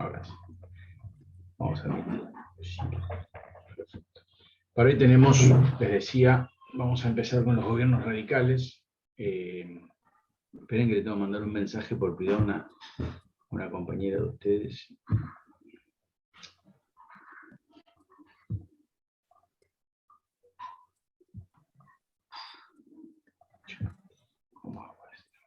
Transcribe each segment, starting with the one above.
Ahora sí. Vamos a ver. Para hoy tenemos, les decía, vamos a empezar con los gobiernos radicales. Esperen que le tengo que mandar un mensaje por privado a una compañera de ustedes. ¿Cómo hago esto?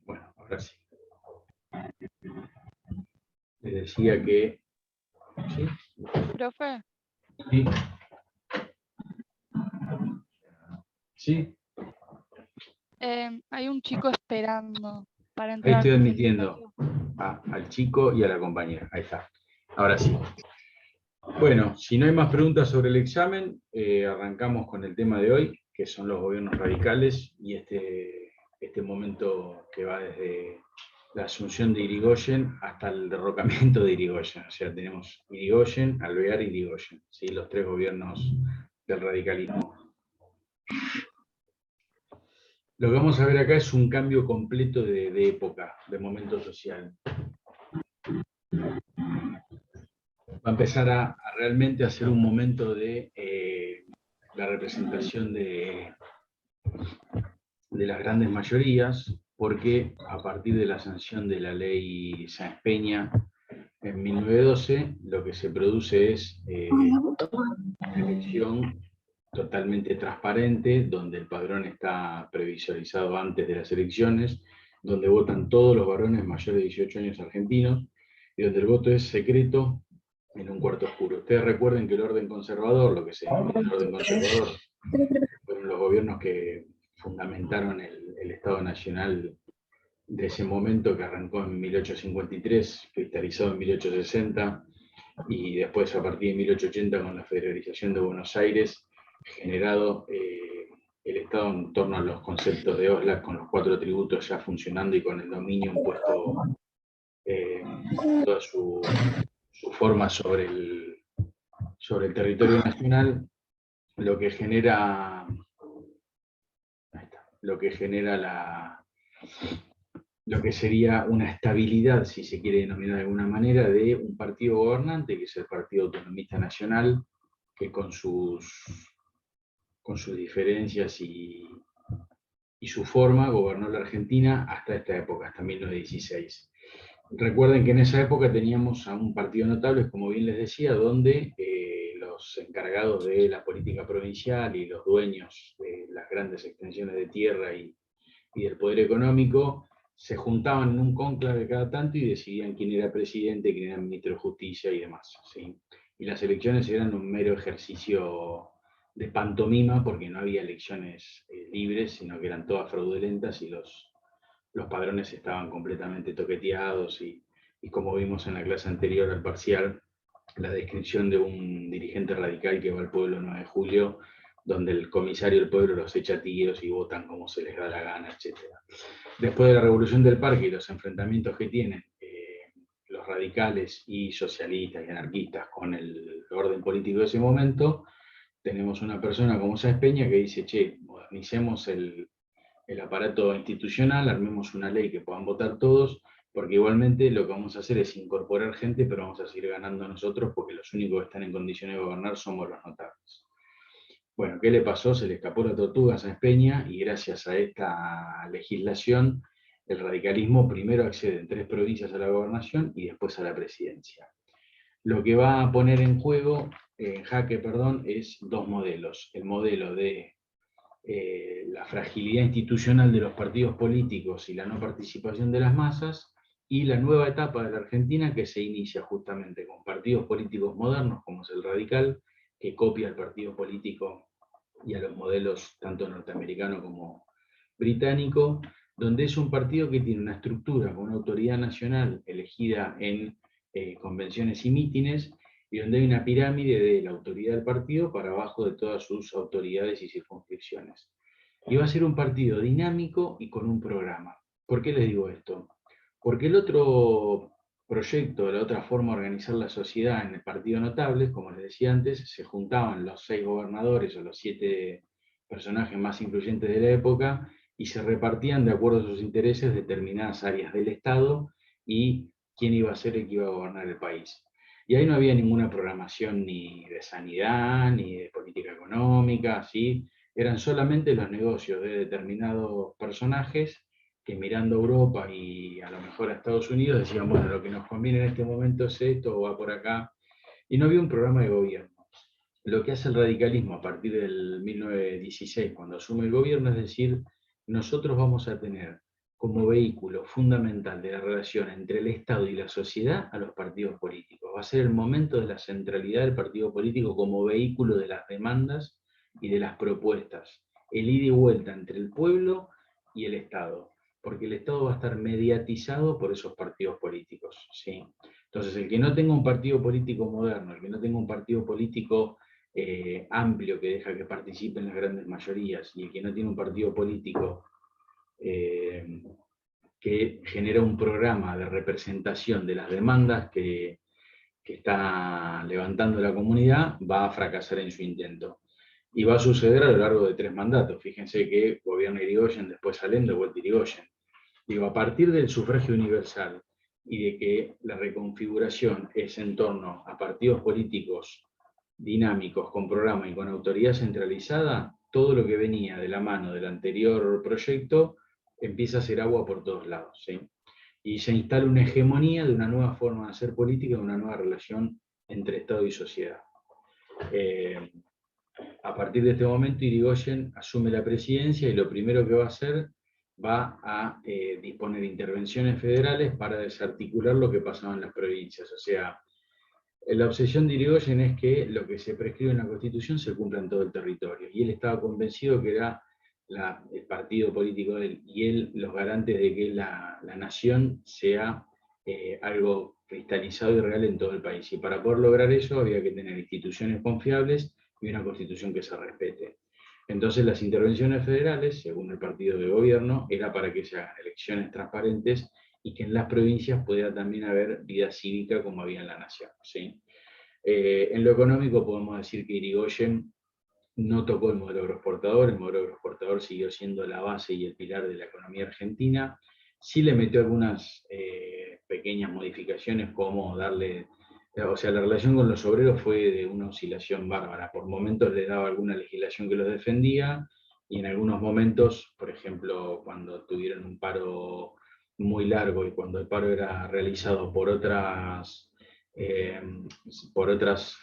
Bueno, ahora sí. Les decía que... ¿Sí? Profe, Sí. ¿Sí? hay un chico esperando para Ahí entrar estoy al admitiendo seminario. al chico y a la compañera. Ahí está. Ahora sí. Bueno, si no hay más preguntas sobre el examen, arrancamos con el tema de hoy, que son los gobiernos radicales y este momento que va desde la asunción de Irigoyen hasta el derrocamiento de Irigoyen. O sea, tenemos Irigoyen, Alvear y Irigoyen, ¿sí? Los tres gobiernos del radicalismo. Lo que vamos a ver acá es un cambio completo de época, de momento social. Va a empezar a realmente a ser un momento de la representación de las grandes mayorías, porque a partir de la sanción de la ley Sáenz Peña en 1912, lo que se produce es una elección totalmente transparente, donde el padrón está previsualizado antes de las elecciones, donde votan todos los varones mayores de 18 años argentinos, y donde el voto es secreto en un cuarto oscuro. Ustedes recuerden que el orden conservador, lo que se denomina el orden conservador, fueron los gobiernos que fundamentaron el Estado Nacional de ese momento, que arrancó en 1853, cristalizado en 1860, y después a partir de 1880 con la federalización de Buenos Aires, generado el Estado en torno a los conceptos de Oslo, con los 4 tributos ya funcionando y con el dominio impuesto, toda su forma sobre el territorio nacional, lo que genera lo que sería una estabilidad, si se quiere denominar de alguna manera, de un partido gobernante, que es el Partido Autonomista Nacional, que con sus diferencias y su forma gobernó la Argentina hasta esta época, hasta 1916. Recuerden que en esa época teníamos a un partido notable, como bien les decía, donde los encargados de la política provincial y los dueños de las grandes extensiones de tierra y del poder económico se juntaban en un cónclave cada tanto y decidían quién era presidente, quién era ministro de Justicia y demás, ¿sí? Y las elecciones eran un mero ejercicio de pantomima, porque no había elecciones libres, sino que eran todas fraudulentas y los padrones estaban completamente toqueteados y como vimos en la clase anterior al parcial, la descripción de un dirigente radical que va al pueblo el 9 de julio, donde el comisario del pueblo los echa a tiros y votan como se les da la gana, etc. Después de la Revolución del Parque y los enfrentamientos que tienen los radicales y socialistas y anarquistas con el orden político de ese momento, tenemos una persona como Sáenz Peña que dice, che, modernicemos el aparato institucional, armemos una ley que puedan votar todos, porque igualmente lo que vamos a hacer es incorporar gente, pero vamos a seguir ganando nosotros, porque los únicos que están en condiciones de gobernar somos los notables. Bueno, ¿qué le pasó? Se le escapó la tortuga a Sáenz Peña, y gracias a esta legislación, el radicalismo primero accede en 3 provincias a la gobernación y después a la presidencia. Lo que va a poner en juego, en jaque, perdón, es 2 modelos. El modelo de la fragilidad institucional de los partidos políticos y la no participación de las masas, y la nueva etapa de la Argentina que se inicia justamente con partidos políticos modernos, como es el Radical, que copia al partido político y a los modelos tanto norteamericano como británico, donde es un partido que tiene una estructura con una autoridad nacional elegida en convenciones y mítines, y donde hay una pirámide de la autoridad del partido para abajo de todas sus autoridades y circunscripciones. Y va a ser un partido dinámico y con un programa. ¿Por qué les digo esto? Porque el otro proyecto, la otra forma de organizar la sociedad en el Partido Notables, como les decía antes, se juntaban los 6 gobernadores o los 7 personajes más influyentes de la época y se repartían de acuerdo a sus intereses determinadas áreas del Estado y quién iba a ser el que iba a gobernar el país. Y ahí no había ninguna programación ni de sanidad, ni de política económica, ¿sí? Eran solamente los negocios de determinados personajes que mirando a Europa y a lo mejor a Estados Unidos decían, bueno, lo que nos conviene en este momento es esto, o va por acá, y no había un programa de gobierno. Lo que hace el radicalismo a partir del 1916, cuando asume el gobierno, es decir, nosotros vamos a tener como vehículo fundamental de la relación entre el Estado y la sociedad a los partidos políticos. Va a ser el momento de la centralidad del partido político como vehículo de las demandas y de las propuestas. El ida y vuelta entre el pueblo y el Estado, porque el Estado va a estar mediatizado por esos partidos políticos, ¿sí? Entonces, el que no tenga un partido político moderno, el que no tenga un partido político amplio que deja que participen las grandes mayorías, y el que no tiene un partido político que genera un programa de representación de las demandas que está levantando la comunidad, va a fracasar en su intento. Y va a suceder a lo largo de 3 mandatos. Fíjense que gobierna Irigoyen, después Allende, de vuelta Irigoyen. Digo, a partir del sufragio universal y de que la reconfiguración es en torno a partidos políticos dinámicos, con programa y con autoridad centralizada, todo lo que venía de la mano del anterior proyecto empieza a ser agua por todos lados, ¿sí? Y se instala una hegemonía de una nueva forma de hacer política, de una nueva relación entre Estado y sociedad. A partir de este momento, Irigoyen asume la presidencia y lo primero que va a hacer va a disponer intervenciones federales para desarticular lo que pasaba en las provincias. O sea, la obsesión de Irigoyen es que lo que se prescribe en la Constitución se cumpla en todo el territorio. Y él estaba convencido que era el partido político de él y él los garantes de que la nación sea algo cristalizado y real en todo el país. Y para poder lograr eso había que tener instituciones confiables y una Constitución que se respete. Entonces las intervenciones federales, según el partido de gobierno, era para que se hagan elecciones transparentes y que en las provincias pudiera también haber vida cívica como había en la nación, ¿sí? En lo económico podemos decir que Irigoyen no tocó el modelo agroexportador. El modelo agroexportador siguió siendo la base y el pilar de la economía argentina. Sí le metió algunas pequeñas modificaciones, como darle, o sea, la relación con los obreros fue de una oscilación bárbara. Por momentos le daba alguna legislación que los defendía, y en algunos momentos, por ejemplo, cuando tuvieron un paro muy largo y cuando el paro era realizado por otras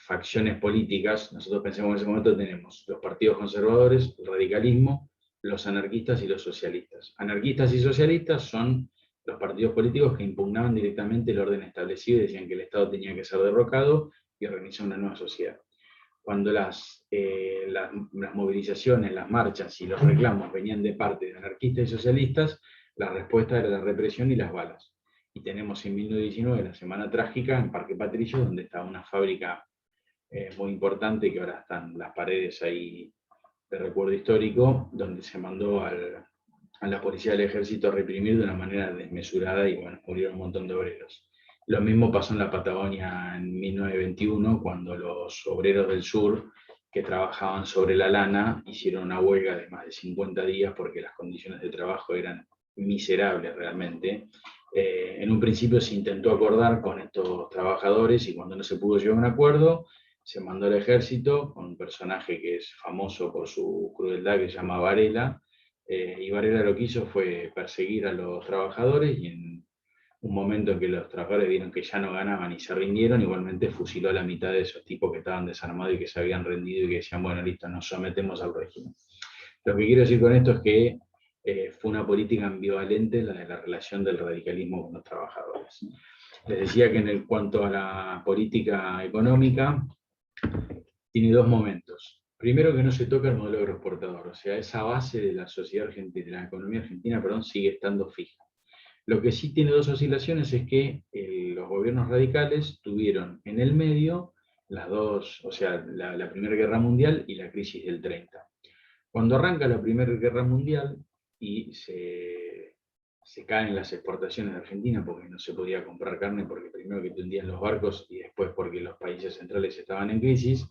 facciones políticas, nosotros pensamos en ese momento tenemos los partidos conservadores, el radicalismo, los anarquistas y los socialistas. Anarquistas y socialistas son los partidos políticos que impugnaban directamente el orden establecido y decían que el Estado tenía que ser derrocado y organizar una nueva sociedad. Cuando las movilizaciones, las marchas y los reclamos venían de parte de anarquistas y socialistas, la respuesta era la represión y las balas. Y tenemos en 1919 la Semana Trágica en Parque Patricios, donde está una fábrica muy importante, que ahora están las paredes ahí de recuerdo histórico, donde se mandó a la policía del ejército a reprimir de una manera desmesurada y bueno, murieron un montón de obreros. Lo mismo pasó en la Patagonia en 1921, cuando los obreros del sur que trabajaban sobre la lana hicieron una huelga de más de 50 días porque las condiciones de trabajo eran miserables realmente. En un principio se intentó acordar con estos trabajadores y cuando no se pudo llegar a un acuerdo, se mandó al ejército con un personaje que es famoso por su crueldad que se llama Varela, y Varela lo que hizo fue perseguir a los trabajadores y en un momento en que los trabajadores vieron que ya no ganaban y se rindieron, igualmente fusiló a la mitad de esos tipos que estaban desarmados y que se habían rendido y que decían, bueno, listo, nos sometemos al régimen. Lo que quiero decir con esto es que fue una política ambivalente la de la relación del radicalismo con los trabajadores. Les decía que en cuanto a la política económica, tiene dos momentos. Primero, que no se toca el modelo agroexportador, o sea, esa base de la sociedad argentina, de la economía argentina, perdón, sigue estando fija. Lo que sí tiene dos oscilaciones es que los gobiernos radicales tuvieron en el medio las dos, o sea, la Primera Guerra Mundial y la crisis del 30. Cuando arranca la Primera Guerra Mundial y se caen las exportaciones de Argentina porque no se podía comprar carne porque primero que te hundían los barcos y después porque los países centrales estaban en crisis,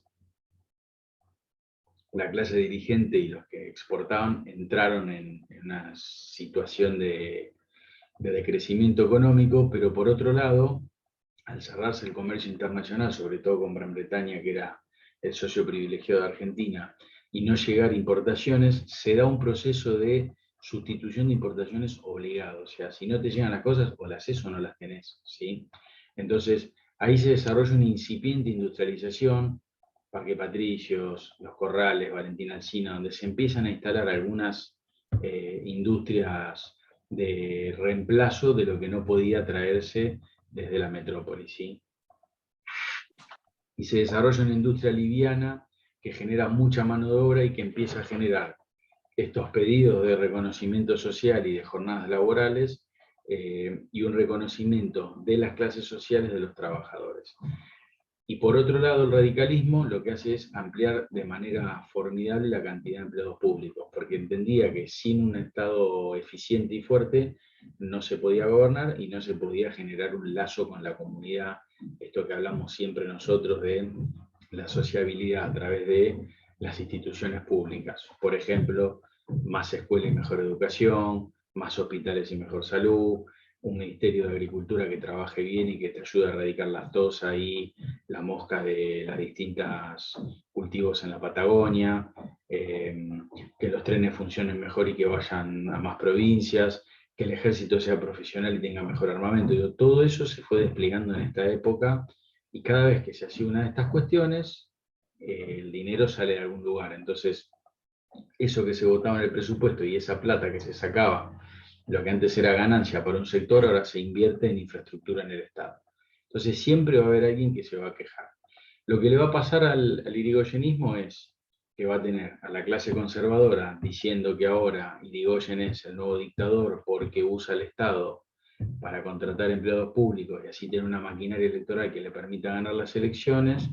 la clase dirigente y los que exportaban entraron en una situación de decrecimiento económico, pero por otro lado, al cerrarse el comercio internacional, sobre todo con Gran Bretaña, que era el socio privilegiado de Argentina, y no llegar importaciones, se da un proceso de sustitución de importaciones obligado. O sea, si no te llegan las cosas, o las haces o no las tenés, ¿sí? Entonces, ahí se desarrolla una incipiente industrialización, Parque Patricios, Los Corrales, Valentín Alsina, donde se empiezan a instalar algunas industrias de reemplazo de lo que no podía traerse desde la metrópoli, ¿sí? Y se desarrolla una industria liviana que genera mucha mano de obra y que empieza a generar estos pedidos de reconocimiento social y de jornadas laborales y un reconocimiento de las clases sociales de los trabajadores. Y por otro lado, el radicalismo lo que hace es ampliar de manera formidable la cantidad de empleados públicos, porque entendía que sin un Estado eficiente y fuerte no se podía gobernar y no se podía generar un lazo con la comunidad, esto que hablamos siempre nosotros de la sociabilidad a través de las instituciones públicas. Por ejemplo, más escuela y mejor educación, más hospitales y mejor salud, un Ministerio de Agricultura que trabaje bien y que te ayude a erradicar la tosa y la mosca de las distintas cultivos en la Patagonia, que los trenes funcionen mejor y que vayan a más provincias, que el ejército sea profesional y tenga mejor armamento. Todo eso se fue desplegando en esta época y cada vez que se hacía una de estas cuestiones, el dinero sale de algún lugar. Entonces, eso que se votaba en el presupuesto y esa plata que se sacaba, lo que antes era ganancia para un sector, ahora se invierte en infraestructura en el Estado. Entonces siempre va a haber alguien que se va a quejar. Lo que le va a pasar al irigoyenismo es que va a tener a la clase conservadora diciendo que ahora Irigoyen es el nuevo dictador porque usa el Estado para contratar empleados públicos y así tener una maquinaria electoral que le permita ganar las elecciones.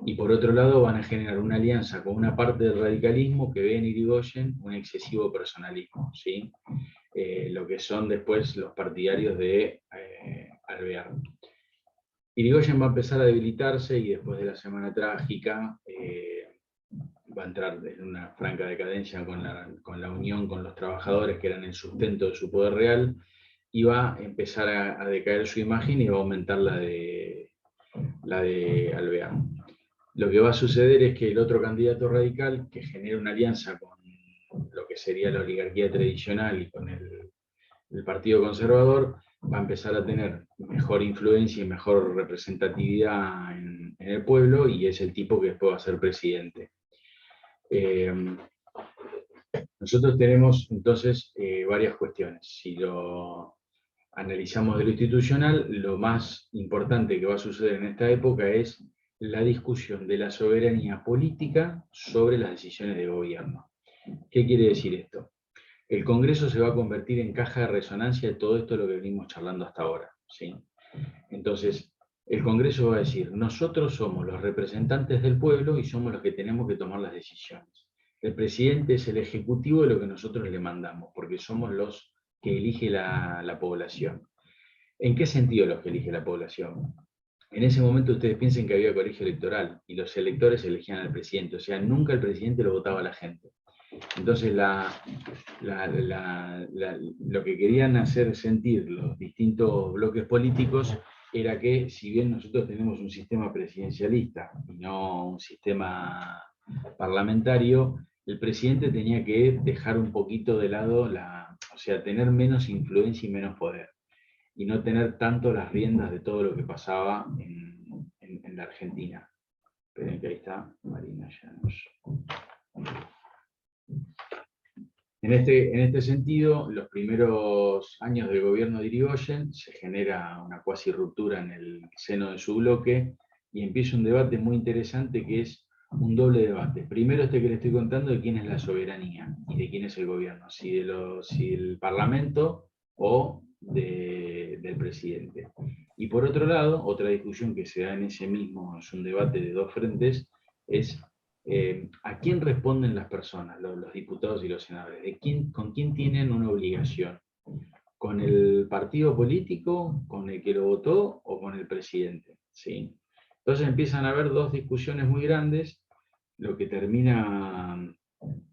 Y por otro lado van a generar una alianza con una parte del radicalismo que ve en Irigoyen un excesivo personalismo, ¿sí? Lo que son después los partidarios de Alvear. Irigoyen va a empezar a debilitarse y después de la Semana Trágica va a entrar en una franca decadencia con la unión con los trabajadores que eran el sustento de su poder real y va a empezar a decaer su imagen y va a aumentar la de Alvear. Lo que va a suceder es que el otro candidato radical, que genera una alianza con lo que sería la oligarquía tradicional y con el Partido Conservador, va a empezar a tener mejor influencia y mejor representatividad en el pueblo y es el tipo que después va a ser presidente. Nosotros tenemos entonces varias cuestiones. Si lo analizamos de lo institucional, lo más importante que va a suceder en esta época es la discusión de la soberanía política sobre las decisiones de gobierno. ¿Qué quiere decir esto? El Congreso se va a convertir en caja de resonancia de todo esto de lo que venimos charlando hasta ahora, ¿sí? Entonces, el Congreso va a decir, nosotros somos los representantes del pueblo y somos los que tenemos que tomar las decisiones. El presidente es el ejecutivo de lo que nosotros le mandamos, porque somos los que elige la población. ¿En qué sentido los que elige la población? En ese momento ustedes piensen que había colegio electoral y los electores elegían al presidente, o sea, nunca el presidente lo votaba la gente. Entonces, lo que querían hacer sentir los distintos bloques políticos era que, si bien nosotros tenemos un sistema presidencialista y no un sistema parlamentario, el presidente tenía que dejar un poquito de lado, o sea, tener menos influencia y menos poder, y no tener tanto las riendas de todo lo que pasaba en la Argentina. Esperen que ahí está Marina Llanos. En este sentido, los primeros años del gobierno de Irigoyen se genera una cuasi ruptura en el seno de su bloque y empieza un debate muy interesante que es un doble debate. Primero este que le estoy contando de quién es la soberanía y de quién es el gobierno, si el Parlamento o del presidente. Y por otro lado, otra discusión que se da en ese mismo, es un debate de dos frentes, es ¿a quién responden las personas, los diputados y los senadores? ¿Con quién tienen una obligación? ¿Con el partido político, con el que lo votó o con el presidente? ¿Sí? Entonces empiezan a haber dos discusiones muy grandes, lo que termina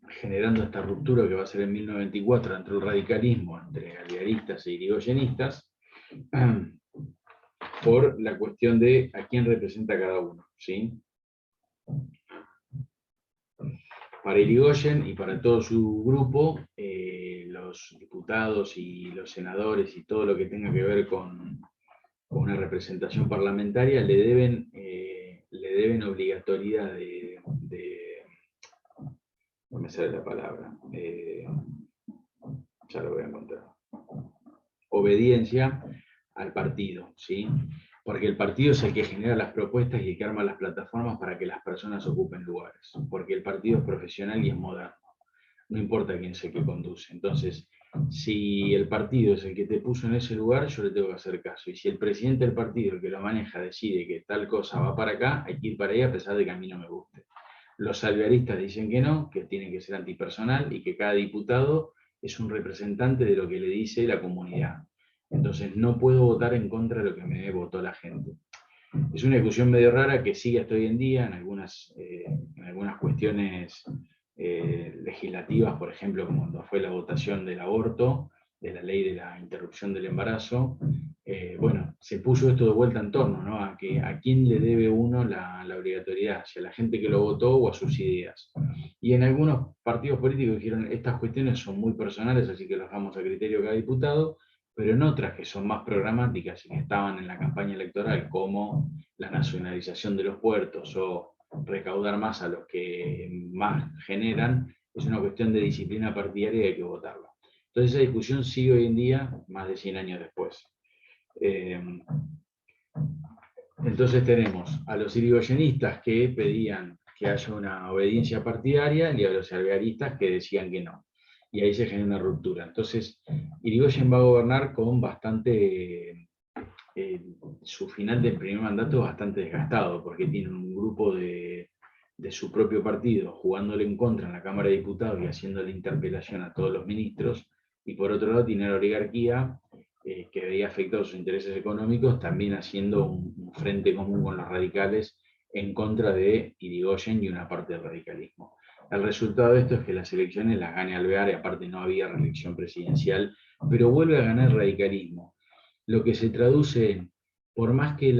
generando esta ruptura que va a ser en 1994 entre el radicalismo, entre alvearistas e irigoyenistas, por la cuestión de a quién representa cada uno. ¿Sí? Para Irigoyen y para todo su grupo, los diputados y los senadores y todo lo que tenga que ver con una representación parlamentaria le deben obligatoriedad no me sale la palabra, ya lo voy a encontrar, obediencia al partido, ¿sí? Porque el partido es el que genera las propuestas y el que arma las plataformas para que las personas ocupen lugares, porque el partido es profesional y es moderno, no importa quién es el que conduce. Entonces, si el partido es el que te puso en ese lugar, yo le tengo que hacer caso, y si el presidente del partido, el que lo maneja, decide que tal cosa va para acá, hay que ir para ahí a pesar de que a mí no me guste. Los alvearistas dicen que no, que tiene que ser antipersonal y que cada diputado es un representante de lo que le dice la comunidad. Entonces no puedo votar en contra de lo que me votó la gente. Es una discusión medio rara que sigue hasta hoy en día en algunas cuestiones legislativas, por ejemplo, como cuando fue la votación del aborto, de la ley de la interrupción del embarazo. Bueno, se puso esto de vuelta en torno, ¿no? A quién le debe uno la obligatoriedad, si a la gente que lo votó o a sus ideas. Y en algunos partidos políticos dijeron, estas cuestiones son muy personales, así que las damos a criterio de cada diputado, pero en otras que son más programáticas y que estaban en la campaña electoral, como la nacionalización de los puertos o recaudar más a los que más generan, es una cuestión de disciplina partidaria y hay que votarla. Entonces esa discusión sigue hoy en día, más de 100 años después. Entonces tenemos a los irigoyenistas que pedían que haya una obediencia partidaria y a los alvearistas que decían que no. Y ahí se genera una ruptura. Entonces, Irigoyen va a gobernar con bastante, su final del primer mandato bastante desgastado, porque tiene un grupo de su propio partido jugándole en contra en la Cámara de Diputados y haciéndole interpelación a todos los ministros, y por otro lado tiene la oligarquía que veía afectados sus intereses económicos, también haciendo un frente común con los radicales en contra de Irigoyen y una parte del radicalismo. El resultado de esto es que las elecciones las gane Alvear, y aparte no había reelección presidencial, pero vuelve a ganar el radicalismo. Lo que se traduce en, por más que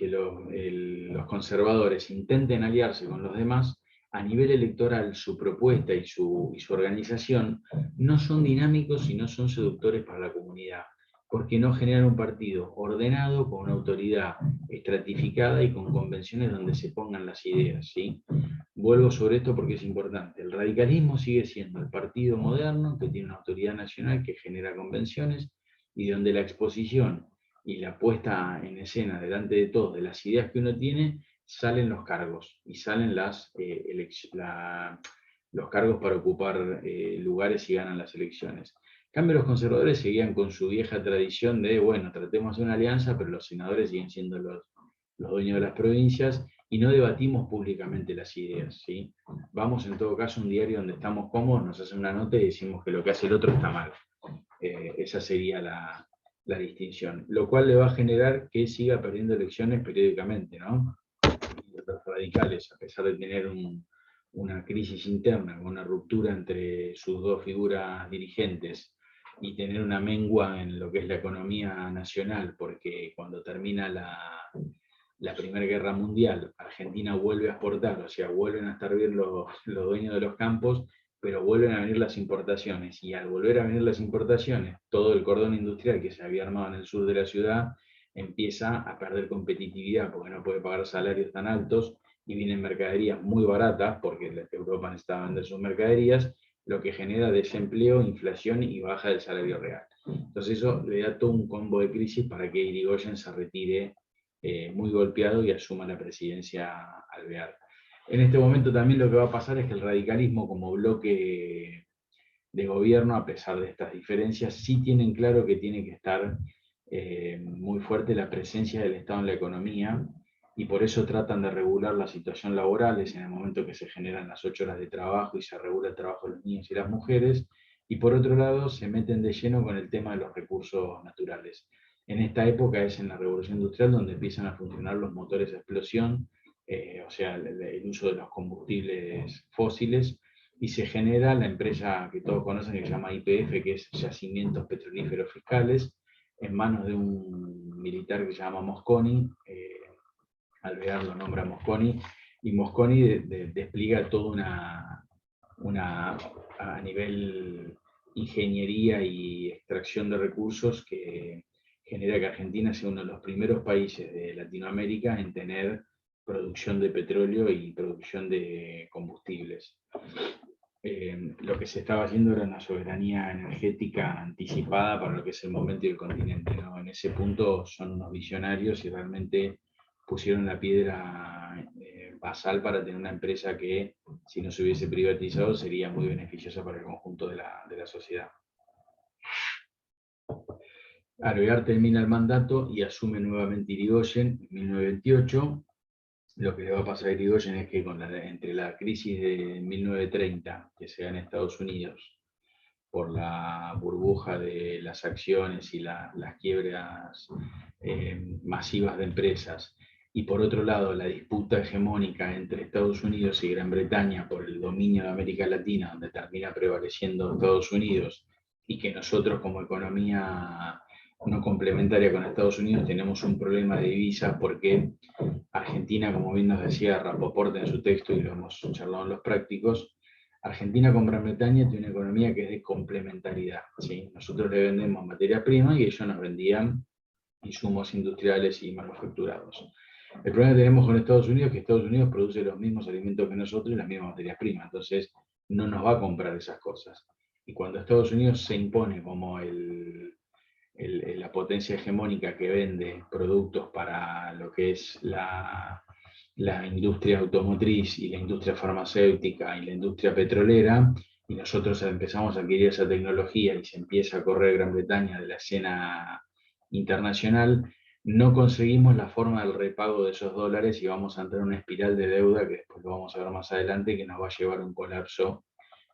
los conservadores intenten aliarse con los demás, a nivel electoral su propuesta y su organización no son dinámicos y no son seductores para la comunidad, porque no generan un partido ordenado, con una autoridad estratificada y con convenciones donde se pongan las ideas, ¿sí? Vuelvo sobre esto porque es importante. El radicalismo sigue siendo el partido moderno que tiene una autoridad nacional que genera convenciones y donde la exposición y la puesta en escena delante de todos de las ideas que uno tiene, salen los cargos y salen los cargos para ocupar lugares y ganan las elecciones. En cambio, los conservadores seguían con su vieja tradición de, bueno, tratemos de una alianza, pero los senadores siguen siendo los dueños de las provincias y no debatimos públicamente las ideas, ¿sí? Vamos en todo caso a un diario donde estamos cómodos, nos hacen una nota y decimos que lo que hace el otro está mal. Esa sería la distinción, lo cual le va a generar que siga perdiendo elecciones periódicamente, ¿no? Los radicales, a pesar de tener una crisis interna, una ruptura entre sus dos figuras dirigentes y tener una mengua en lo que es la economía nacional, porque cuando termina la Primera Guerra Mundial, Argentina vuelve a exportar, o sea, vuelven a estar bien los dueños de los campos, pero vuelven a venir las importaciones, y al volver a venir las importaciones, todo el cordón industrial que se había armado en el sur de la ciudad empieza a perder competitividad porque no puede pagar salarios tan altos y vienen mercaderías muy baratas, porque Europa necesita vender sus mercaderías, lo que genera desempleo, inflación y baja del salario real. Entonces eso le da todo un combo de crisis para que Irigoyen se retire muy golpeado y asuma la presidencia Alvear. En este momento también lo que va a pasar es que el radicalismo como bloque de gobierno, a pesar de estas diferencias, sí tienen claro que tiene que estar muy fuerte la presencia del Estado en la economía, y por eso tratan de regular la situación laboral, es en el momento que se generan las 8 horas de trabajo y se regula el trabajo de los niños y las mujeres, y por otro lado se meten de lleno con el tema de los recursos naturales. En esta época es en la revolución industrial donde empiezan a funcionar los motores a explosión, o sea, el uso de los combustibles fósiles, y se genera la empresa que todos conocen que se llama YPF, que es Yacimientos Petrolíferos Fiscales, en manos de un militar que se llama Mosconi. Alvear lo nombra Mosconi, y Mosconi despliega toda a nivel ingeniería y extracción de recursos que genera que Argentina sea uno de los primeros países de Latinoamérica en tener producción de petróleo y producción de combustibles. Lo que se estaba haciendo era una soberanía energética anticipada para lo que es el momento y el continente, ¿no? En ese punto son unos visionarios y realmente pusieron la piedra basal para tener una empresa que, si no se hubiese privatizado, sería muy beneficiosa para el conjunto de la sociedad. Alvear termina el mandato y asume nuevamente Irigoyen en 1928. Lo que le va a pasar a Irigoyen es que entre la crisis de 1930, que se da en Estados Unidos, por la burbuja de las acciones y las quiebras masivas de empresas, y por otro lado la disputa hegemónica entre Estados Unidos y Gran Bretaña por el dominio de América Latina, donde termina prevaleciendo Estados Unidos, y que nosotros como economía no complementaria con Estados Unidos tenemos un problema de divisas porque Argentina, como bien nos decía Rapoport en su texto y lo hemos charlado en los prácticos, Argentina con Gran Bretaña tiene una economía que es de complementariedad, ¿sí? Nosotros le vendemos materia prima y ellos nos vendían insumos industriales y manufacturados. El problema que tenemos con Estados Unidos es que Estados Unidos produce los mismos alimentos que nosotros y las mismas materias primas, entonces no nos va a comprar esas cosas. Y cuando Estados Unidos se impone como la potencia hegemónica que vende productos para lo que es la industria automotriz y la industria farmacéutica y la industria petrolera, y nosotros empezamos a adquirir esa tecnología y se empieza a correr Gran Bretaña de la escena internacional, no conseguimos la forma del repago de esos dólares y vamos a entrar en una espiral de deuda que después lo vamos a ver más adelante, que nos va a llevar a un colapso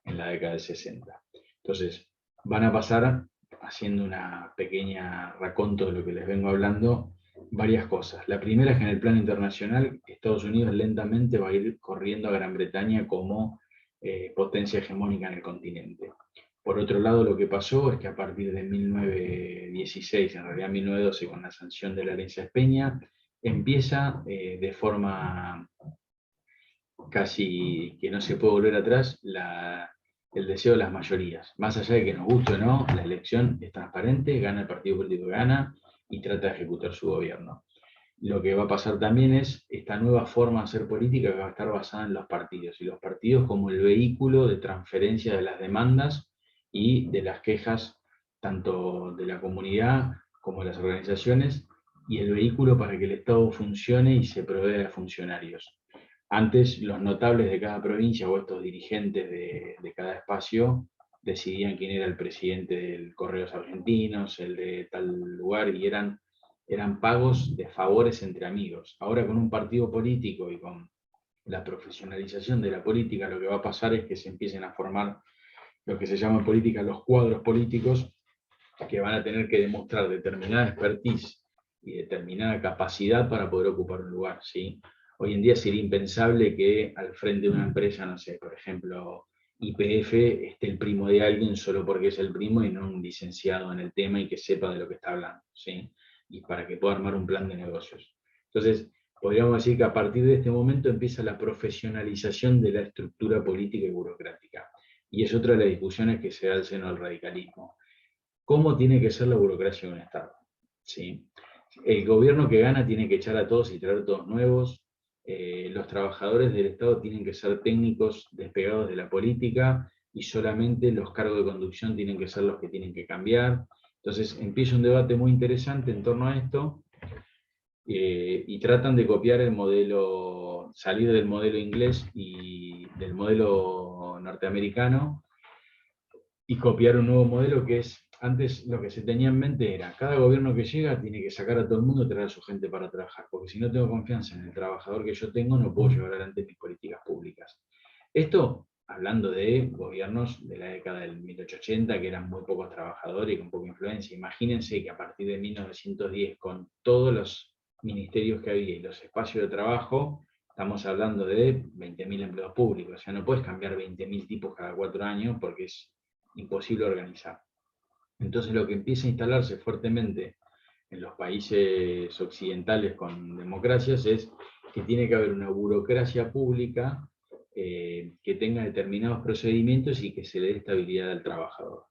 en la década del 60. Entonces, van a pasar, haciendo una pequeña raconto de lo que les vengo hablando, varias cosas. La primera es que en el plano internacional, Estados Unidos lentamente va a ir corriendo a Gran Bretaña como potencia hegemónica en el continente. Por otro lado, lo que pasó es que a partir de 1916, en realidad 1912, con la sanción de la herencia Espeña, empieza de forma casi que no se puede volver atrás el deseo de las mayorías. Más allá de que nos guste o no, la elección es transparente, gana el partido político que gana y trata de ejecutar su gobierno. Lo que va a pasar también es esta nueva forma de hacer política que va a estar basada en los partidos, y los partidos como el vehículo de transferencia de las demandas y de las quejas tanto de la comunidad como de las organizaciones, y el vehículo para que el Estado funcione y se provea de funcionarios. Antes los notables de cada provincia o estos dirigentes de cada espacio decidían quién era el presidente del Correos Argentinos, el de tal lugar, y eran pagos de favores entre amigos. Ahora con un partido político y con la profesionalización de la política, lo que va a pasar es que se empiecen a formar lo que se llama en política los cuadros políticos, que van a tener que demostrar determinada expertise y determinada capacidad para poder ocupar un lugar, ¿sí? Hoy en día sería impensable que al frente de una empresa, no sé, por ejemplo, YPF, esté el primo de alguien solo porque es el primo y no un licenciado en el tema y que sepa de lo que está hablando, ¿sí? Y para que pueda armar un plan de negocios. Entonces, podríamos decir que a partir de este momento empieza la profesionalización de la estructura política y burocrática. Y es otra de las discusiones que se da al seno del radicalismo. ¿Cómo tiene que ser la burocracia de un Estado? ¿Sí? El gobierno que gana tiene que echar a todos y traer todos nuevos. los trabajadores del Estado tienen que ser técnicos despegados de la política y solamente los cargos de conducción tienen que ser los que tienen que cambiar. Entonces empieza un debate muy interesante en torno a esto, y tratan de copiar el modelo, salir del modelo inglés y del modelo norteamericano, y copiar un nuevo modelo que es, antes lo que se tenía en mente era, cada gobierno que llega tiene que sacar a todo el mundo y traer a su gente para trabajar, porque si no tengo confianza en el trabajador que yo tengo, no puedo llevar adelante mis políticas públicas. Esto, hablando de gobiernos de la década del 1880, que eran muy pocos trabajadores y con poca influencia. Imagínense que a partir de 1910, con todos los ministerios que había y los espacios de trabajo, estamos hablando de 20.000 empleados públicos. O sea, no puedes cambiar 20.000 tipos cada 4 años porque es imposible organizar. Entonces lo que empieza a instalarse fuertemente en los países occidentales con democracias es que tiene que haber una burocracia pública que tenga determinados procedimientos y que se le dé estabilidad al trabajador.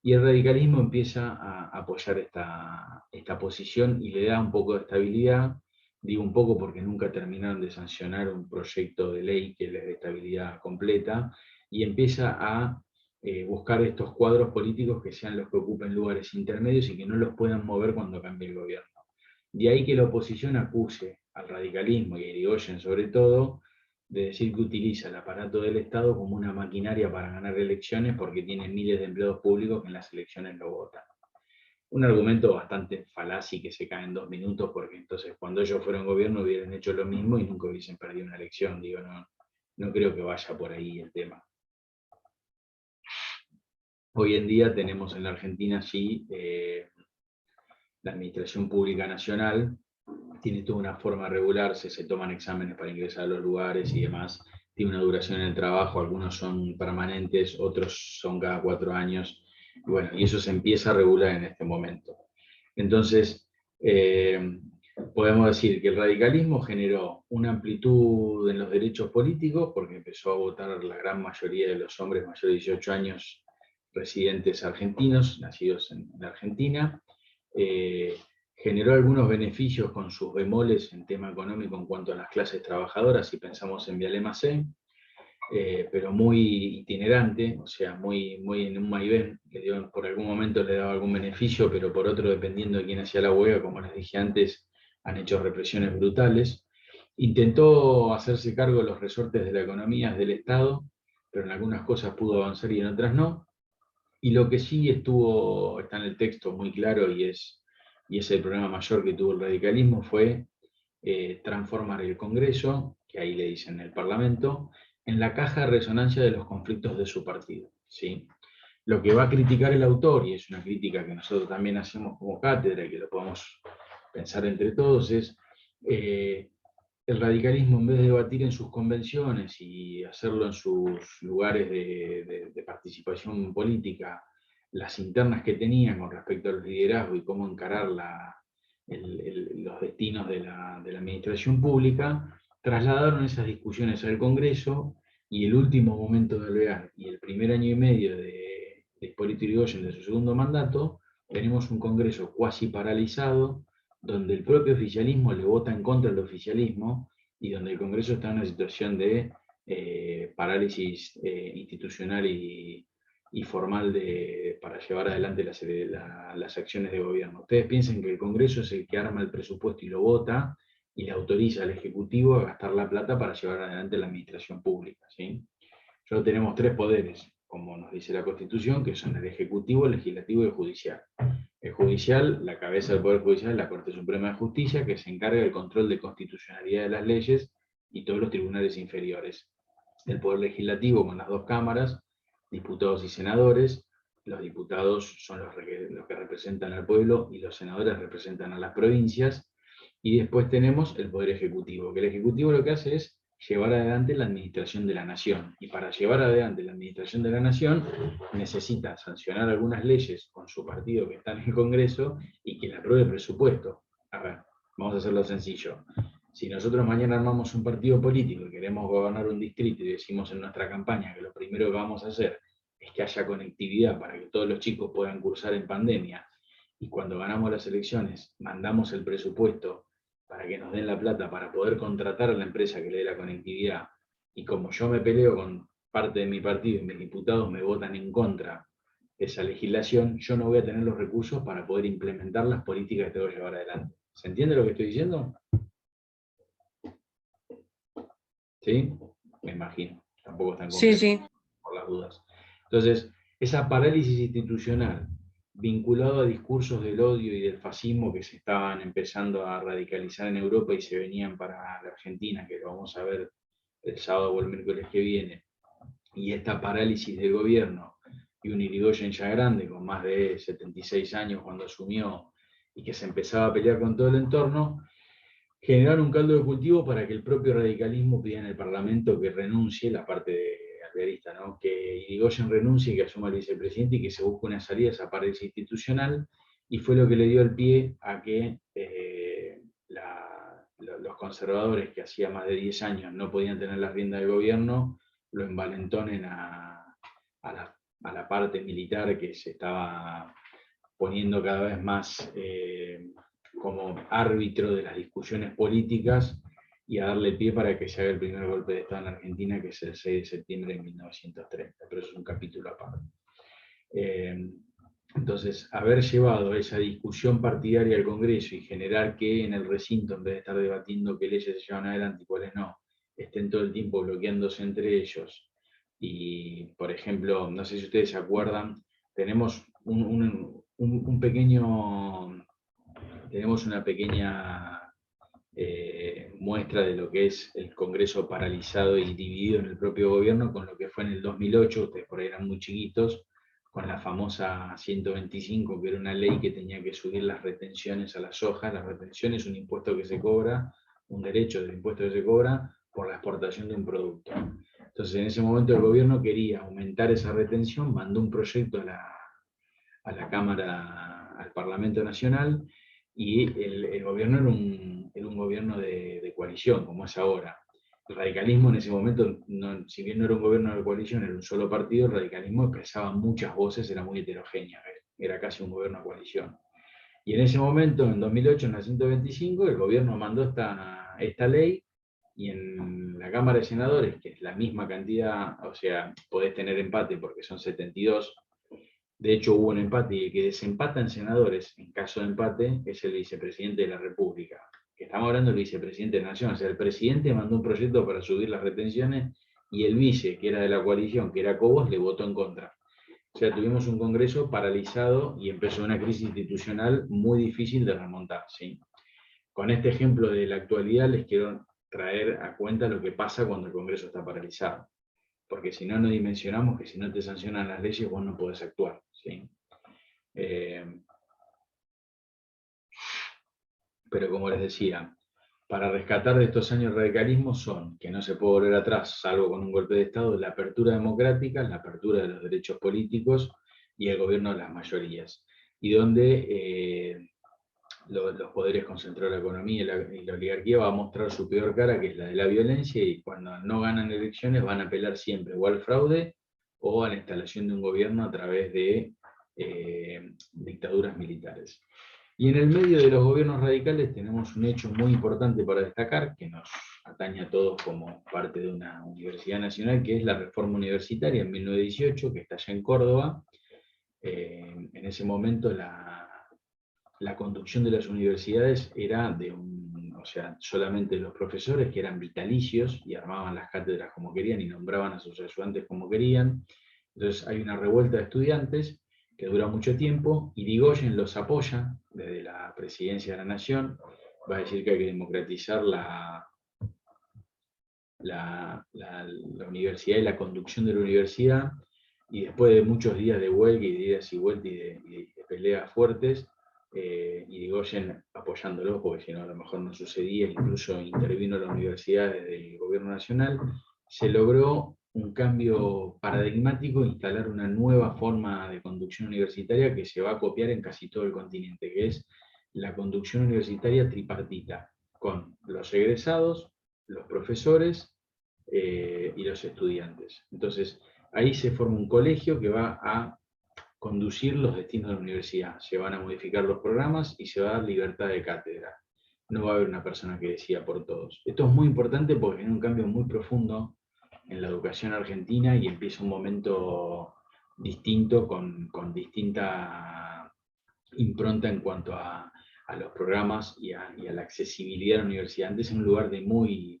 Y el radicalismo empieza a apoyar esta posición y le da un poco de estabilidad. Digo un poco porque nunca terminaron de sancionar un proyecto de ley que les dé estabilidad completa, y empieza a buscar estos cuadros políticos que sean los que ocupen lugares intermedios y que no los puedan mover cuando cambie el gobierno. De ahí que la oposición acuse al radicalismo, y a Irigoyen sobre todo, de decir que utiliza el aparato del Estado como una maquinaria para ganar elecciones porque tiene miles de empleados públicos que en las elecciones lo votan. Un argumento bastante falaz y que se cae en 2 minutos, porque entonces cuando ellos fueron gobierno hubieran hecho lo mismo y nunca hubiesen perdido una elección. Digo, no creo que vaya por ahí el tema. Hoy en día tenemos en la Argentina sí la Administración Pública Nacional, tiene toda una forma de regularse, se toman exámenes para ingresar a los lugares y demás, tiene una duración en el trabajo, algunos son permanentes, otros son cada 4 años, y bueno, y eso se empieza a regular en este momento. Entonces, podemos decir que el radicalismo generó una amplitud en los derechos políticos, porque empezó a votar la gran mayoría de los hombres mayores de 18 años residentes argentinos, nacidos en la Argentina. Generó algunos beneficios con sus bemoles en tema económico en cuanto a las clases trabajadoras, si pensamos en Vialema C, pero muy itinerante, o sea, muy en un vaivén, que por algún momento le daba algún beneficio, pero por otro, dependiendo de quién hacía la huelga, como les dije antes, han hecho represiones brutales. Intentó hacerse cargo de los resortes de la economía del Estado, pero en algunas cosas pudo avanzar y en otras no. Y lo que sí está en el texto muy claro, y es el problema mayor que tuvo el radicalismo, fue transformar el Congreso, que ahí le dicen el Parlamento, en la caja de resonancia de los conflictos de su partido, ¿sí? Lo que va a criticar el autor, y es una crítica que nosotros también hacemos como cátedra y que lo podemos pensar entre todos, es el radicalismo, en vez de debatir en sus convenciones y hacerlo en sus lugares de participación política, las internas que tenían con respecto al liderazgo y cómo encarar los destinos de la administración pública, trasladaron esas discusiones al Congreso, y el último momento de Alvear y el primer año y medio de Hipólito Yrigoyen, de su segundo mandato, tenemos un Congreso cuasi paralizado, donde el propio oficialismo le vota en contra del oficialismo y donde el Congreso está en una situación de parálisis institucional y formal para llevar adelante las acciones de gobierno. Ustedes piensen que el Congreso es el que arma el presupuesto y lo vota y le autoriza al Ejecutivo a gastar la plata para llevar adelante la administración pública, ¿sí? Solo tenemos 3 poderes, como nos dice la Constitución, que son el Ejecutivo, el Legislativo y el Judicial. El judicial, la cabeza del Poder Judicial es la Corte Suprema de Justicia, que se encarga del control de constitucionalidad de las leyes y todos los tribunales inferiores. El Poder Legislativo con las 2 cámaras, diputados y senadores. Los diputados son los que representan al pueblo y los senadores representan a las provincias. Y después tenemos el Poder Ejecutivo, que el Ejecutivo lo que hace es llevar adelante la administración de la nación. Y para llevar adelante la administración de la nación necesita sancionar algunas leyes con su partido que está en el Congreso y que le apruebe el presupuesto. A ver, vamos a hacerlo sencillo. Si nosotros mañana armamos un partido político y queremos gobernar un distrito y decimos en nuestra campaña que lo primero que vamos a hacer es que haya conectividad para que todos los chicos puedan cursar en pandemia, y cuando ganamos las elecciones mandamos el presupuesto para que nos den la plata para poder contratar a la empresa que le dé la conectividad, y como yo me peleo con parte de mi partido y mis diputados me votan en contra de esa legislación, yo no voy a tener los recursos para poder implementar las políticas que tengo que llevar adelante. ¿Se entiende lo que estoy diciendo? ¿Sí? Me imagino. Tampoco es tan Sí, complejo sí. por las dudas. Entonces, esa parálisis institucional vinculado a discursos del odio y del fascismo que se estaban empezando a radicalizar en Europa y se venían para la Argentina, que lo vamos a ver el sábado o el miércoles que viene, y esta parálisis del gobierno, y un Irigoyen ya grande, con más de 76 años cuando asumió, y que se empezaba a pelear con todo el entorno, generar un caldo de cultivo para que el propio radicalismo pida en el Parlamento que renuncie, la parte de alvearista, ¿no? Que Irigoyen renuncie, que asuma el vicepresidente y que se busque una salida a esa parálisis institucional, y fue lo que le dio el pie a que los conservadores, que hacía más de 10 años no podían tener las riendas del gobierno, lo envalentonen a la parte militar que se estaba poniendo cada vez más como árbitro de las discusiones políticas, y a darle pie para que se haga el primer golpe de Estado en Argentina, que es el 6 de septiembre de 1930, pero eso es un capítulo aparte. Entonces, haber llevado esa discusión partidaria al Congreso y generar que en el recinto, en vez de estar debatiendo qué leyes se llevan adelante y cuáles no, estén todo el tiempo bloqueándose entre ellos. Y, por ejemplo, no sé si ustedes se acuerdan, tenemos un pequeño, tenemos una pequeña muestra de lo que es el Congreso paralizado y dividido en el propio gobierno, con lo que fue en el 2008, ustedes por ahí eran muy chiquitos, con la famosa 125, que era una ley que tenía que subir las retenciones a la soja. La retención es un impuesto que se cobra, un derecho del impuesto que se cobra por la exportación de un producto. Entonces, en ese momento el gobierno quería aumentar esa retención, mandó un proyecto a la Cámara, al Parlamento Nacional, y el gobierno era un gobierno de coalición, como es ahora. El radicalismo en ese momento, si bien no era un gobierno de coalición, era un solo partido, el radicalismo expresaba muchas voces, era muy heterogénea, era casi un gobierno de coalición. Y en ese momento, en 2008, en la 125, el gobierno mandó esta ley, y en la Cámara de Senadores, que es la misma cantidad, o sea, podés tener empate porque son 72, de hecho hubo un empate, y el que desempata en senadores, en caso de empate, es el vicepresidente de la República. Que estamos hablando del vicepresidente de la Nación, o sea, el presidente mandó un proyecto para subir las retenciones, y el vice, que era de la coalición, que era Cobos, le votó en contra. O sea, tuvimos un Congreso paralizado y empezó una crisis institucional muy difícil de remontar, ¿sí? Con este ejemplo de la actualidad les quiero traer a cuenta lo que pasa cuando el Congreso está paralizado. Porque si no, no dimensionamos que si no te sancionan las leyes, vos no podés actuar, ¿sí? Pero como les decía, para rescatar de estos años de radicalismo son que no se puede volver atrás, salvo con un golpe de Estado, la apertura democrática, la apertura de los derechos políticos y el gobierno de las mayorías. Y donde los poderes concentrados de la economía y la oligarquía va a mostrar su peor cara, que es la de la violencia, y cuando no ganan elecciones van a apelar siempre o al fraude o a la instalación de un gobierno a través de dictaduras militares. Y en el medio de los gobiernos radicales tenemos un hecho muy importante para destacar, que nos atañe a todos como parte de una universidad nacional, que es la reforma universitaria en 1918, que está allá en Córdoba. En ese momento la conducción de las universidades era o sea, solamente los profesores, que eran vitalicios y armaban las cátedras como querían y nombraban a sus ayudantes como querían. Entonces hay una revuelta de estudiantes que dura mucho tiempo, y Irigoyen los apoya desde la presidencia de la Nación, va a decir que hay que democratizar la universidad y la conducción de la universidad, y después de muchos días de huelga y de idas y vueltas y de peleas fuertes, Irigoyen apoyándolo, porque si no a lo mejor no sucedía, incluso intervino la universidad desde el gobierno nacional, se logró un cambio paradigmático, instalar una nueva forma de conducción universitaria que se va a copiar en casi todo el continente, que es la conducción universitaria tripartita, con los egresados, los profesores y los estudiantes. Entonces, ahí se forma un colegio que va a conducir los destinos de la universidad. Se van a modificar los programas y se va a dar libertad de cátedra. no va a haber una persona que decida por todos. Esto es muy importante porque tiene un cambio muy profundo en la educación argentina y empieza un momento distinto con distinta impronta en cuanto a los programas y a la accesibilidad a la universidad. Antes en un lugar de muy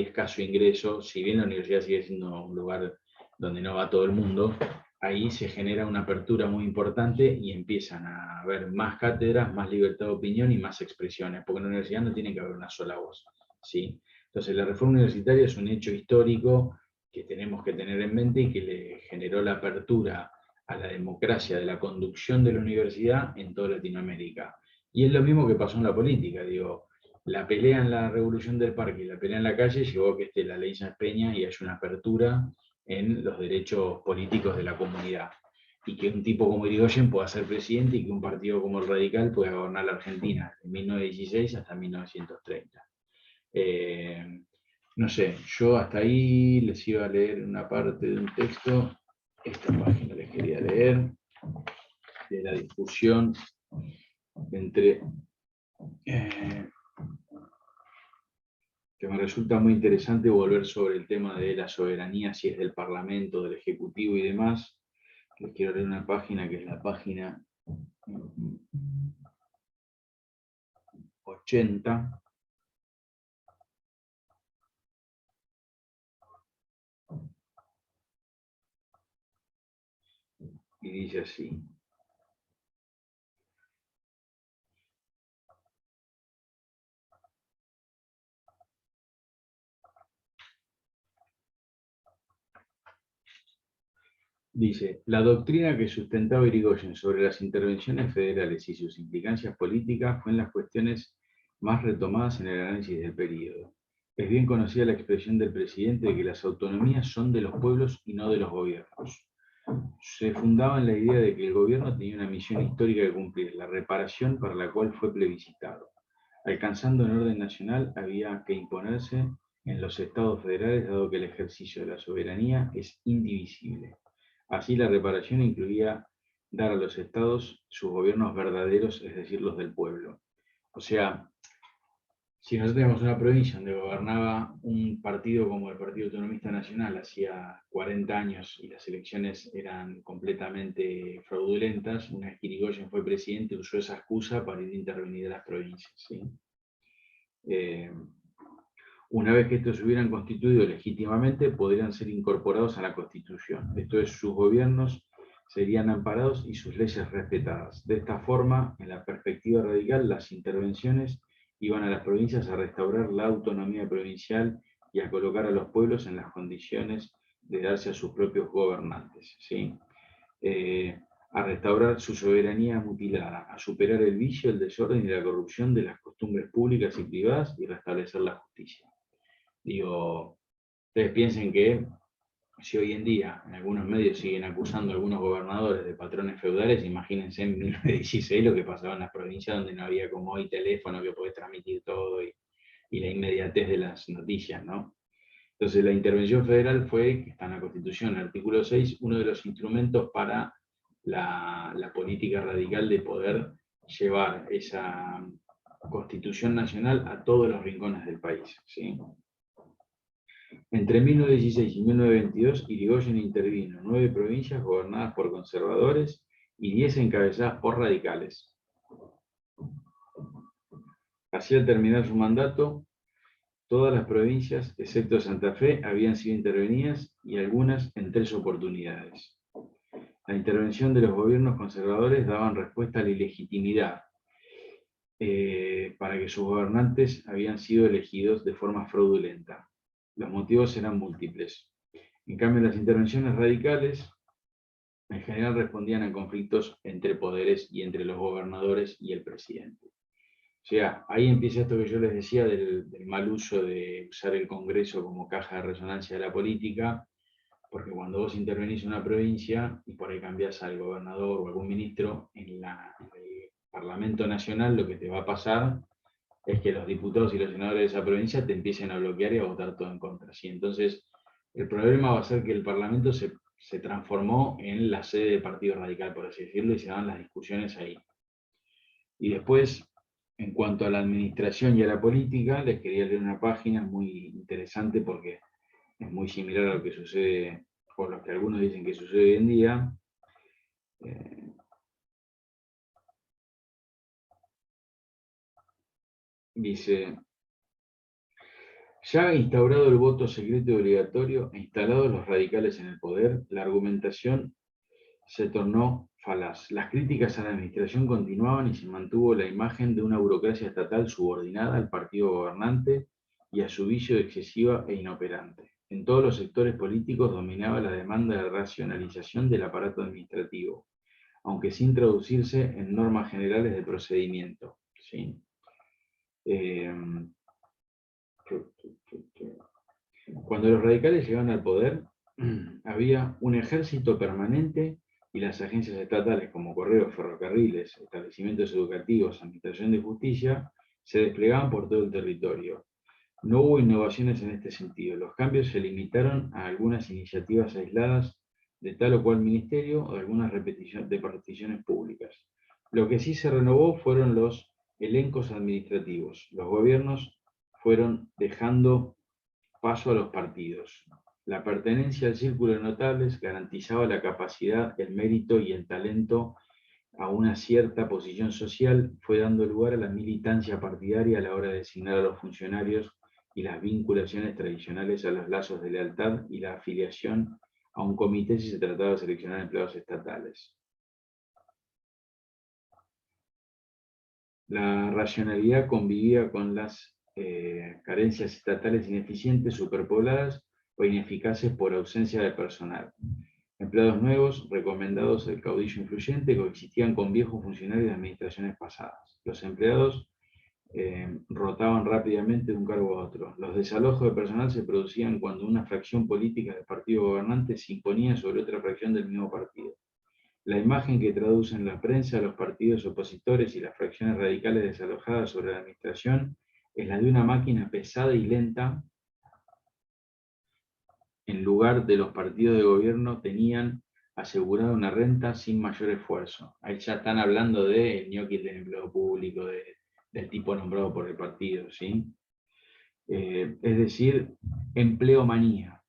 escaso ingreso, si bien la universidad sigue siendo un lugar donde no va todo el mundo, ahí se genera una apertura muy importante y empiezan a haber más cátedras, más libertad de opinión y más expresiones, porque en la universidad no tiene que haber una sola voz, ¿sí? Entonces la reforma universitaria es un hecho histórico que tenemos que tener en mente y que le generó la apertura a la democracia de la conducción de la universidad en toda Latinoamérica. Y es lo mismo que pasó en la política, digo, la pelea en la Revolución del Parque y la pelea en la calle llevó a que esté la ley Sáenz Peña y haya una apertura en los derechos políticos de la comunidad. Y que un tipo como Irigoyen pueda ser presidente y que un partido como el Radical pueda gobernar la Argentina de 1916 hasta 1930. No sé, yo hasta ahí les iba a leer una parte de un texto, esta página les quería leer, de la discusión entre... que me resulta muy interesante volver sobre el tema de la soberanía, si es del Parlamento, del Ejecutivo y demás. Les quiero leer una página que es la página 80. Y dice así. Dice, la doctrina que sustentaba Irigoyen sobre las intervenciones federales y sus implicancias políticas fue en las cuestiones más retomadas en el análisis del período. Es bien conocida la expresión del presidente de que las autonomías son de los pueblos y no de los gobiernos. Se fundaba en la idea de que el gobierno tenía una misión histórica que cumplir, la reparación para la cual fue plebiscitado. Alcanzando en orden nacional, había que imponerse en los estados federales, dado que el ejercicio de la soberanía es indivisible. Así, la reparación incluía dar a los estados sus gobiernos verdaderos, es decir, los del pueblo. O sea, si nosotros tenemos una provincia donde gobernaba un partido como el Partido Autonomista Nacional hacía 40 años y las elecciones eran completamente fraudulentas, una vez que Irigoyen fue presidente usó esa excusa para ir a intervenir a las provincias, ¿sí? Una vez que estos se hubieran constituido legítimamente, podrían ser incorporados a la Constitución. Esto es, sus gobiernos serían amparados y sus leyes respetadas. De esta forma, en la perspectiva radical, las intervenciones iban a las provincias a restaurar la autonomía provincial y a colocar a los pueblos en las condiciones de darse a sus propios gobernantes, ¿sí? A restaurar su soberanía mutilada, a superar el vicio, el desorden y la corrupción de las costumbres públicas y privadas y restablecer la justicia. Digo, ustedes piensen que si hoy en día en algunos medios siguen acusando a algunos gobernadores de patrones feudales, imagínense en 1916 lo que pasaba en las provincias donde no había como hoy teléfono que podés transmitir todo y la inmediatez de las noticias, ¿no? Entonces la intervención federal fue, que está en la Constitución, el artículo 6, uno de los instrumentos para la política radical de poder llevar esa Constitución nacional a todos los rincones del país, ¿sí? Entre 1916 y 1922, Irigoyen intervino en 9 provincias gobernadas por conservadores y 10 encabezadas por radicales. Así, al terminar su mandato, todas las provincias, excepto Santa Fe, habían sido intervenidas y algunas en 3 oportunidades. La intervención de los gobiernos conservadores daban respuesta a la ilegitimidad para que sus gobernantes habían sido elegidos de forma fraudulenta. Los motivos eran múltiples. En cambio, las intervenciones radicales en general respondían a conflictos entre poderes y entre los gobernadores y el presidente. O sea, ahí empieza esto que yo les decía del mal uso de usar el Congreso como caja de resonancia de la política, porque cuando vos intervenís en una provincia y por ahí cambiás al gobernador o algún ministro, en el Parlamento Nacional lo que te va a pasar es que los diputados y los senadores de esa provincia te empiecen a bloquear y a votar todo en contra, ¿sí? Entonces, el problema va a ser que el Parlamento se transformó en la sede del Partido Radical, por así decirlo, y se daban las discusiones ahí. Y después, En cuanto a la administración y a la política, les quería leer una página muy interesante porque es muy similar a lo que sucede, o lo que algunos dicen que sucede hoy en día. Dice, ya instaurado el voto secreto y obligatorio e instalados los radicales en el poder, la argumentación se tornó falaz. Las críticas a la administración continuaban y se mantuvo la imagen de una burocracia estatal subordinada al partido gobernante y a su vicio excesiva e inoperante. En todos los sectores políticos dominaba la demanda de racionalización del aparato administrativo, aunque sin traducirse en normas generales de procedimiento. ¿Sí? Cuando los radicales llegaron al poder, había un ejército permanente y las agencias estatales como correos, ferrocarriles, establecimientos educativos, administración de justicia, se desplegaban por todo el territorio. No hubo innovaciones en este sentido. Los cambios se limitaron a algunas iniciativas aisladas de tal o cual ministerio o de algunas reparticiones públicas. Lo que sí se renovó fueron los elencos administrativos. Los gobiernos fueron dejando paso a los partidos. La pertenencia al círculo de notables garantizaba la capacidad, el mérito y el talento a una cierta posición social, fue dando lugar a la militancia partidaria a la hora de designar a los funcionarios y las vinculaciones tradicionales a los lazos de lealtad y la afiliación a un comité si se trataba de seleccionar empleados estatales. La racionalidad convivía con las carencias estatales ineficientes, superpobladas o ineficaces por ausencia de personal. Empleados nuevos, recomendados del caudillo influyente, coexistían con viejos funcionarios de administraciones pasadas. Los empleados rotaban rápidamente de un cargo a otro. Los desalojos de personal se producían cuando una fracción política del partido gobernante se imponía sobre otra fracción del mismo partido. La imagen que traducen la prensa, los partidos opositores y las fracciones radicales desalojadas sobre la administración es la de una máquina pesada y lenta. En lugar de los partidos de gobierno tenían asegurada una renta sin mayor esfuerzo. Ahí ya están hablando del ñoqui del empleo público, del tipo nombrado por el partido, ¿sí? Es decir, empleomanía.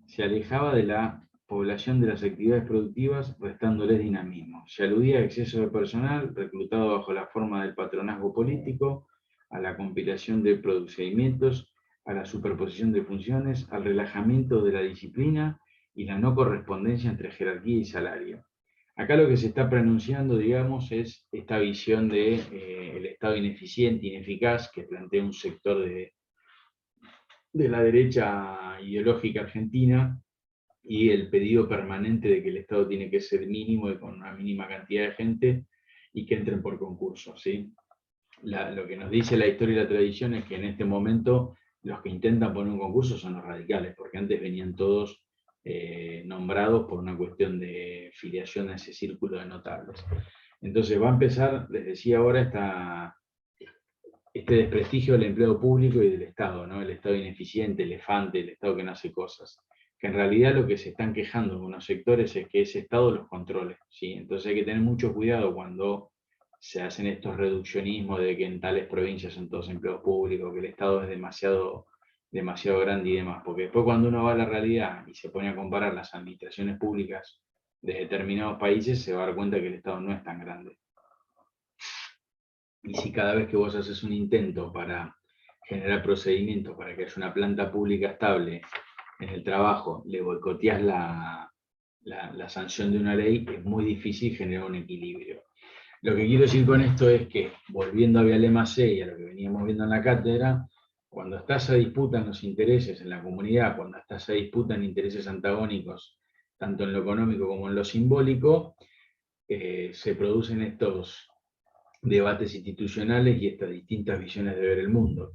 Se alejaba de la población de las actividades productivas, restándoles dinamismo. Se aludía a exceso de personal, reclutado bajo la forma del patronazgo político, a la compilación de procedimientos, a la superposición de funciones, al relajamiento de la disciplina y la no correspondencia entre jerarquía y salario. Acá lo que se está pronunciando, digamos, es esta visión de el Estado ineficiente, ineficaz, que plantea un sector de la derecha ideológica argentina, y el pedido permanente de que el Estado tiene que ser mínimo y con una mínima cantidad de gente y que entren por concurso, ¿sí? Lo que nos dice la historia y la tradición es que en este momento los que intentan poner un concurso son los radicales, porque antes venían todos nombrados por una cuestión de filiación a ese círculo de notables. Entonces va a empezar, les decía ahora, este desprestigio del empleo público y del Estado, ¿no? El Estado ineficiente, elefante, el Estado que no hace cosas. Que en realidad lo que se están quejando algunos sectores es que ese Estado los controle, ¿sí? Entonces hay que tener mucho cuidado cuando se hacen estos reduccionismos de que en tales provincias son todos empleos públicos, que el Estado es demasiado grande y demás, porque después cuando uno va a la realidad y se pone a comparar las administraciones públicas de determinados países, se va a dar cuenta que el Estado no es tan grande. Y si cada vez que vos haces un intento para generar procedimientos para que haya una planta pública estable en el trabajo, le boicoteás la sanción de una ley, es muy difícil generar un equilibrio. Lo que quiero decir con esto es que, volviendo a Vialema C y a lo que veníamos viendo en la cátedra, cuando estás a disputa en los intereses en la comunidad, cuando estás a disputa en intereses antagónicos, tanto en lo económico como en lo simbólico, se producen estos debates institucionales y estas distintas visiones de ver el mundo.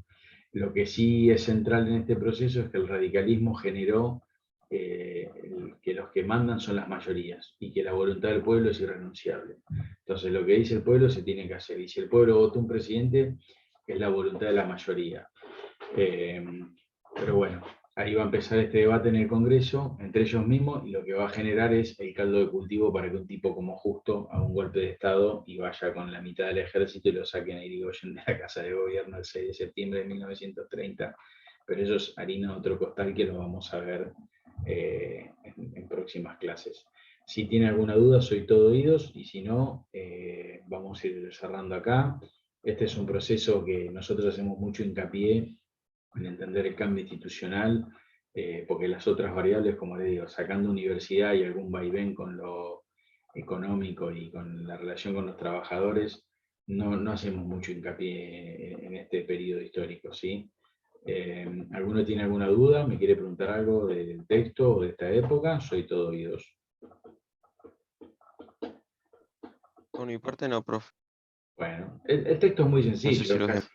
Lo que sí es central en este proceso es que el radicalismo generó que los que mandan son las mayorías y que la voluntad del pueblo es irrenunciable. Entonces lo que dice el pueblo se tiene que hacer, y si el pueblo vota un presidente es la voluntad de la mayoría. Pero bueno, ahí va a empezar este debate en el Congreso, entre ellos mismos, y lo que va a generar es el caldo de cultivo para que un tipo como Justo haga un golpe de Estado y vaya con la mitad del ejército y lo saquen a Irigoyen de la Casa de Gobierno el 6 de septiembre de 1930. Pero eso es harina otro costal que lo vamos a ver en próximas clases. Si tiene alguna duda, soy todo oídos, y si no, vamos a ir cerrando acá. Este es un proceso que nosotros hacemos mucho hincapié en entender el cambio institucional, porque las otras variables, como le digo, sacando universidad y algún vaivén con lo económico y con la relación con los trabajadores, no hacemos mucho hincapié en este periodo histórico, ¿sí? ¿Alguno tiene alguna duda? ¿Me quiere preguntar algo del texto o de esta época? Soy todo oídos. Por mi parte no, profe. Bueno, el texto es muy No sé sencillo. si los demás.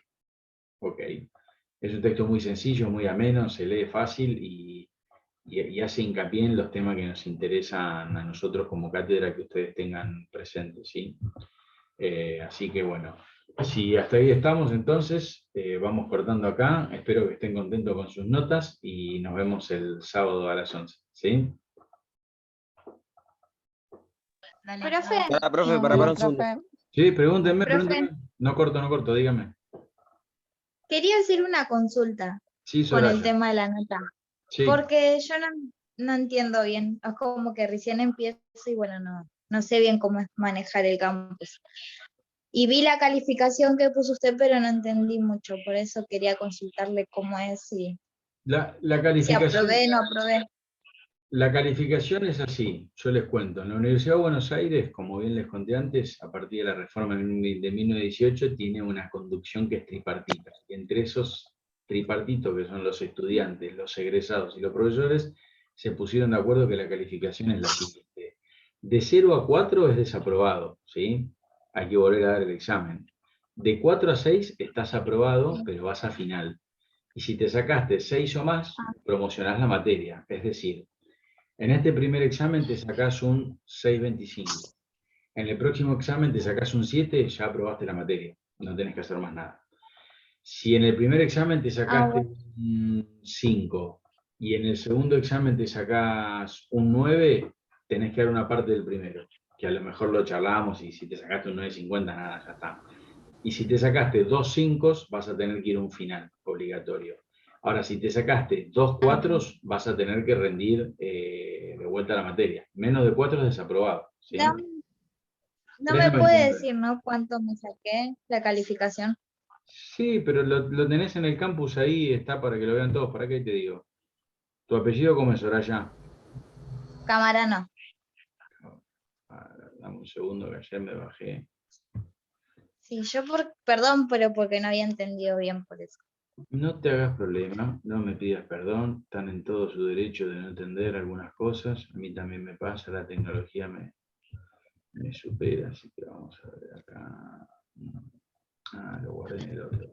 Ok. Es un texto muy sencillo, muy ameno, se lee fácil y hace hincapié en los temas que nos interesan a nosotros como cátedra que ustedes tengan presentes, ¿sí? Así que bueno, si hasta ahí estamos, entonces vamos cortando acá. Espero que estén contentos con sus notas y nos vemos el sábado a las 11, ¿sí? Profe, Profe, no, para un segundo. profe. Sí, pregúntenme, Profe. pregúntenme. No corto, dígame. Quería hacer una consulta Sí, con el Soraya. tema de la nota, Sí. porque yo no entiendo bien, es como que recién empiezo y bueno, no sé bien cómo es manejar el campus. Y vi la calificación que puso usted, pero no entendí mucho, por eso quería consultarle cómo es, si La aprobé, calificación, no aprobé. la calificación es así, yo les cuento. En la Universidad de Buenos Aires, como bien les conté antes, a partir de la reforma de 1918, tiene una conducción que es tripartita. Y entre esos tripartitos, que son los estudiantes, los egresados y los profesores, se pusieron de acuerdo que la calificación es la siguiente. De 0 a 4 es desaprobado, ¿sí? Hay que volver a dar el examen. De 4 a 6 estás aprobado, pero vas a final. Y si te sacaste 6 o más, promocionás la materia. Es decir, en este primer examen te sacás un 6,25. En el próximo examen te sacás un 7, ya aprobaste la materia. No tenés que hacer más nada. Si en el primer examen te sacaste Bueno. un 5 y en el segundo examen te sacás un 9, tenés que dar una parte del primero, que a lo mejor lo charlamos, y si te sacaste un 9,50, nada, ya está. Y si te sacaste 2 5, vas a tener que ir a un final obligatorio. Ahora, si te sacaste 2 4, vas a tener que rendir de vuelta a la materia. Menos de 4 es desaprobado, ¿sí? No me puede decir, ¿no? ¿Cuánto me saqué la calificación? Sí, pero lo tenés en el campus ahí, está para que lo vean todos. ¿Para qué te digo? ¿Tu apellido cómo es, Soraya? Camarano. Dame un segundo que ayer me bajé. Sí, perdón, pero porque no había entendido bien por eso. No te hagas problema, no me pidas perdón, están en todo su derecho de no entender algunas cosas. A mí también me pasa, la tecnología me supera, así que vamos a ver acá. Lo guardé en el otro.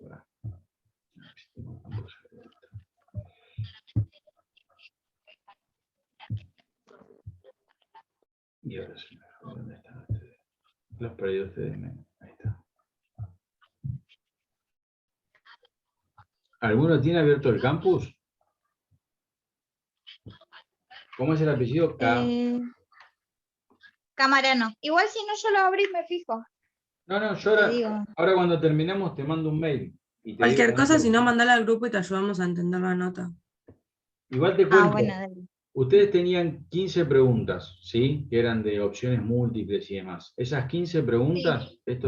Y ahora sí, ¿dónde están ustedes? Los perdidos ustedes, ahí está. ¿Alguno tiene abierto el campus? ¿Cómo es el apellido? Camarano. Igual si no, yo lo abrí y me fijo. No, yo Te digo. ahora cuando terminemos te mando un mail. Y te Cualquier digo cosa, cómo si no, mandala al grupo y te ayudamos a entender la nota. Igual te cuento, Bueno, dale. ustedes tenían 15 preguntas, ¿sí? Que eran de opciones múltiples y demás. Esas 15 preguntas, esto